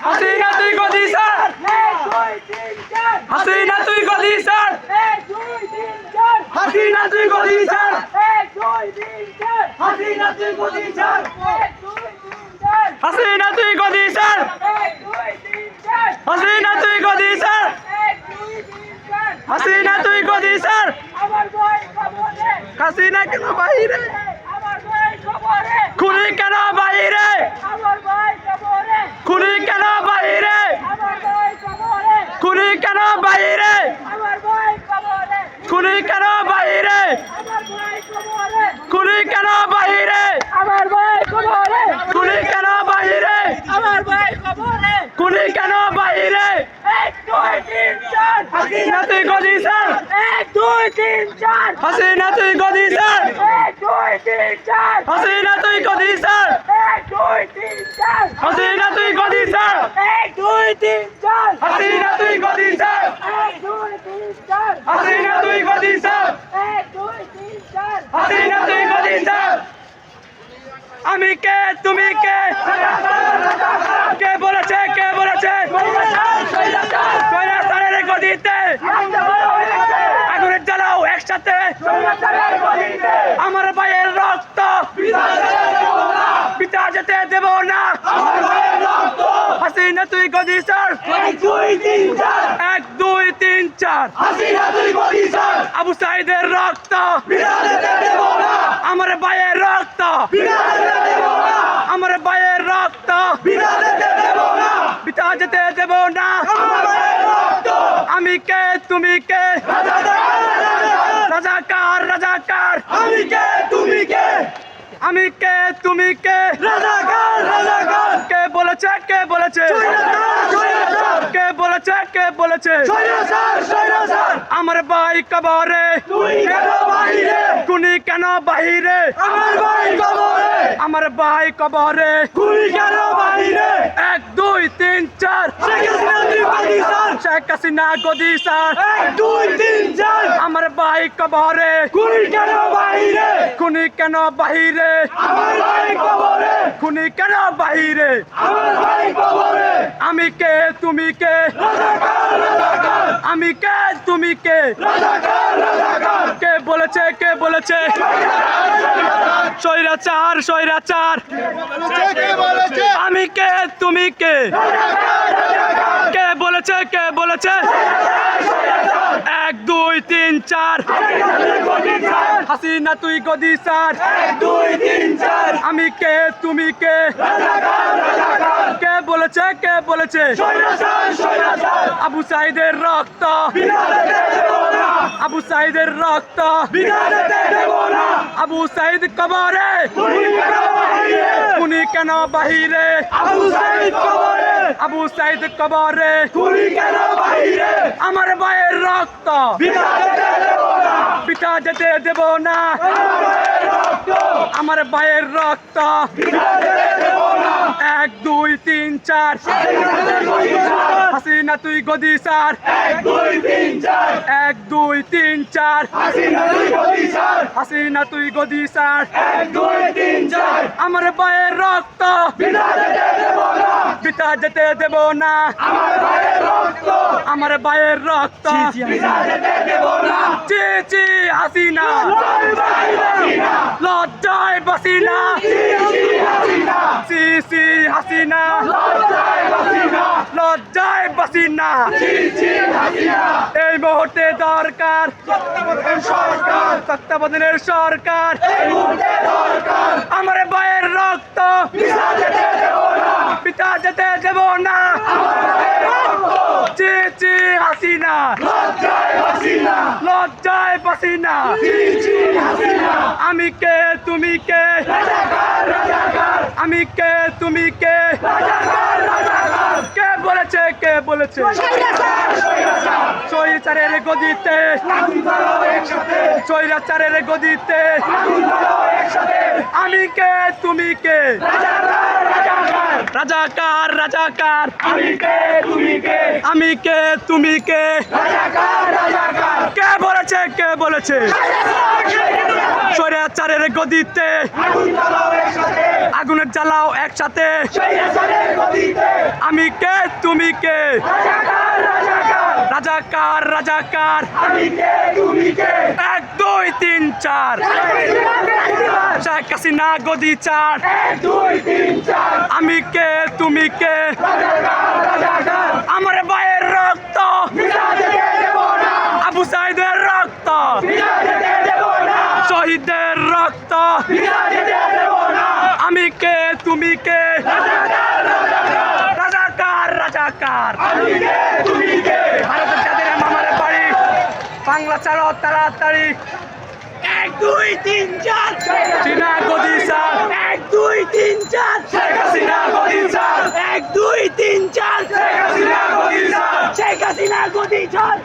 হাসিনা তুই গদি স্যার, হাসিনা তুই গদি স্যার, হাসিনা তুই গদি স্যার, হাসিনা তুই গদি স্যার, হাসিনা তুই গদি স্যার, হাসিনা তুই গদি স্যার, হাসিনা তুই গদি স্যার। হাসিনা কেন বাইরে, খুনি কেন বাইরে, খুনি কেন বাইরে, খুনি কেন বাইরে, খুনি কেন বাইরে, খুনি কেন বাইরে, খুনি কেন বাইরে, খুনি কেন বাইরে। হাসিনা তুই গদি স্যার, হাসিনা তুই গদি স্যার, হাসিনা তুই গদি স্যার, হাসিনা তুই গদি স্যার, হাসিনা তুই গদি স্যার, হাসিনা তুই গদি স্যার, হাসিনা তুই গদি স্যার। আমি কে তুমি কে, কে বলেছে, কে বলেছে স্বৈরাচারের গদিতে আগুনের জ্বালাও একসাথে, আমার ভাইয়ের রক্ত পিতা যেতে দেব না। হাসিনা তুই গদি স্যার, 1 2 3 4, আবু সাইদের রক্ত আমার ভাইয়ের রক্ত, আমার ভাইয়ের রক্ত পিতা যেতে দেব না। আমি কে তুমি কে, রাজাকার রাজাকার, আমি কে তুমি কে, আমি কে তুমি কে, রাজাকার রাজাকার। কে বলেছে, কে বলেছে, কে বলেছে, কে বলেছে আমার ভাই কবরে, খুনি কেন বাহিরে, আমার ভাই কবরে, আমার ভাই কবরে, খুনি কেন বাহিরে। 1 2 3 4, শেখ হাসিনা গদি স্যার, 1 2 3 4, আমার ভাই কবরে, খুনি কেন বাহিরে, খুনি কেন বাহিরে, আমার ভাই কবরে, খুনি কেন বাহিরে, আমার ভাই কবরে। আমি কে তুমি কে, রাজাকার রাজাকার, আমি কে তুমি কে, রাজাকার রাজাকার। কে বলেছে, কে বলেছে স্বৈরাচার, স্বৈরাচার, আমি কে তুমি কে, কে বলেছে, কে বলেছে 1 2 3 4, হাসিনা তুই গদি স্যার, 1 2 3 4, আমি কে তুমি কে, কে বলেছে, কে বলেছে আবু সাইদের রক্ত, আবু সাইদের রক্ত, আবু সাইদ কবরে, খুনি কেন বাহিরে, আবু সাইদ কবরে, আবু সাইদ কবরে, খুনি কেন বাহিরে, আমার ভাইয়ের রক্ত পিতা যেতে দেব না, আমার ভাইয়ের রক্ত 1 2 3 4, হাসিনা তুই গদি স্যার, 1 2 3 4, 1 2 3 4, হাসিনা তুই গদি স্যার, 1 2 3 4, আমার ভাইয়ের রক্ত পিতা যেতে দেব না, আমার ভাইয়ের রক্ত, আমার ভাইয়ের রক্ত পিতা যেতে দেব না। চি চি হাসিনা, লজ্জায় বাসিনা, চি চি হাসিনা, লজ্জায় বাসিনা। এই মুহূর্তে দরকার তত্ত্বাবধানের সরকার, আমার ভাইয়ের রক্ত পিতা যেতে দেব না। চি চি হাসিনা, লজ্জায় বাসিনা, আমি কে তুমি কে, আমি কে তুমি কে, কে বলেছে, কে বলেছে স্বৈরাচারের গদিতে, স্বৈরাচারের গদিতে, আমি কে তুমি কে, রাজাকার রাজাকার, আমি কে তুমি কে, আমি কে তুমি কে, রাজাকার রাজাকার। কে বলেছে, কে বলেছে স্বৈরাচারের গদিতে আগুনের জ্বালাও একসাথে আমি কে তুমি কে রাজাকার রাজাকার 1 2 3 4 শেখ হাসিনা গদি চার আমি কে তুমি কে আমার ভাইয়ের রক্ত আবু সাইদের রক্ত শহীদের রক্ত আমি কে তুমি কে রাজাকার রাজাকার ভারতের যাদের মামার বাড়ি বাংলা ছাড়ো তাড়াতাড়ি 1 2 3 4 চীনা গদি স্যার 1 2 3 4 শেখ হাসিনা গদি স্যার 1 2 3 4 শেখ হাসিনা গদি স্যার শেখ হাসিনা গদি স্যার